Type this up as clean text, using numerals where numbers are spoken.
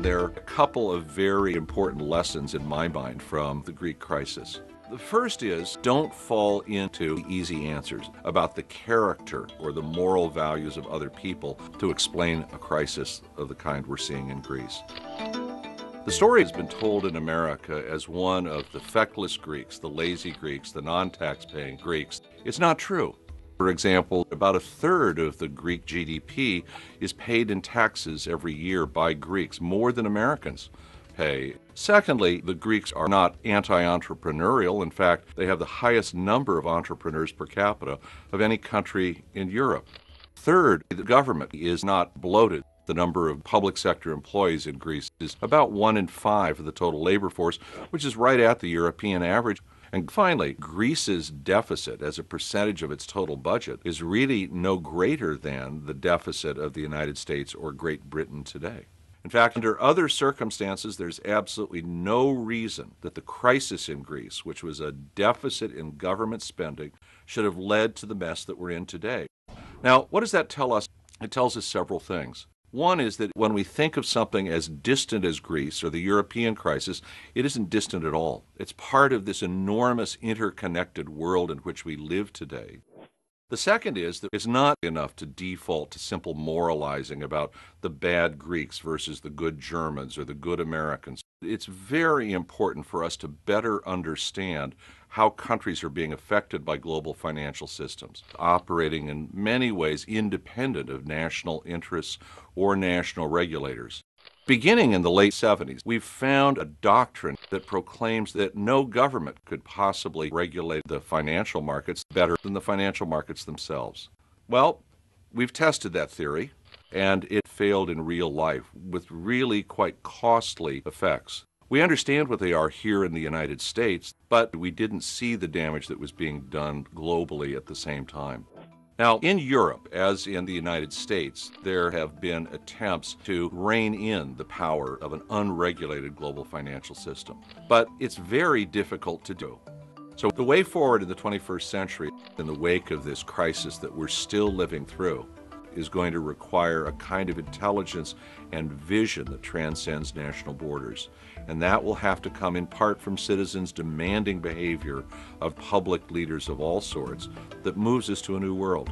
there are a couple of very important lessons in my mind from the Greek crisis. The first is, don't fall into easy answers about the character or the moral values of other people to explain a crisis of the kind we're seeing in Greece. The story has been told in America as one of the feckless Greeks, the lazy Greeks, the non-tax-paying Greeks. It's not true. For example, about a third of the Greek GDP is paid in taxes every year by Greeks, more than Americans pay. Secondly, the Greeks are not anti-entrepreneurial. In fact, they have the highest number of entrepreneurs per capita of any country in Europe. Third, the government is not bloated. The number of public sector employees in Greece is about 1 in 5 of the total labor force, which is right at the European average. And finally, Greece's deficit as a percentage of its total budget is really no greater than the deficit of the United States or Great Britain today. In fact, under other circumstances, there's absolutely no reason that the crisis in Greece, which was a deficit in government spending, should have led to the mess that we're in today. Now, what does that tell us? It tells us several things. One is that when we think of something as distant as Greece or the European crisis, it isn't distant at all. It's part of this enormous interconnected world in which we live today. The second is that it's not enough to default to simple moralizing about the bad Greeks versus the good Germans or the good Americans. It's very important for us to better understand how countries are being affected by global financial systems, operating in many ways independent of national interests or national regulators. Beginning in the late 70s, we've found a doctrine that proclaims that no government could possibly regulate the financial markets better than the financial markets themselves. Well, we've tested that theory, and it failed in real life with really quite costly effects. We understand what they are here in the United States, but we didn't see the damage that was being done globally at the same time. Now, in Europe, as in the United States, there have been attempts to rein in the power of an unregulated global financial system. But it's very difficult to do. So the way forward in the 21st century, in the wake of this crisis that we're still living through, is going to require a kind of intelligence and vision that transcends national borders. And that will have to come in part from citizens demanding behavior of public leaders of all sorts that moves us to a new world.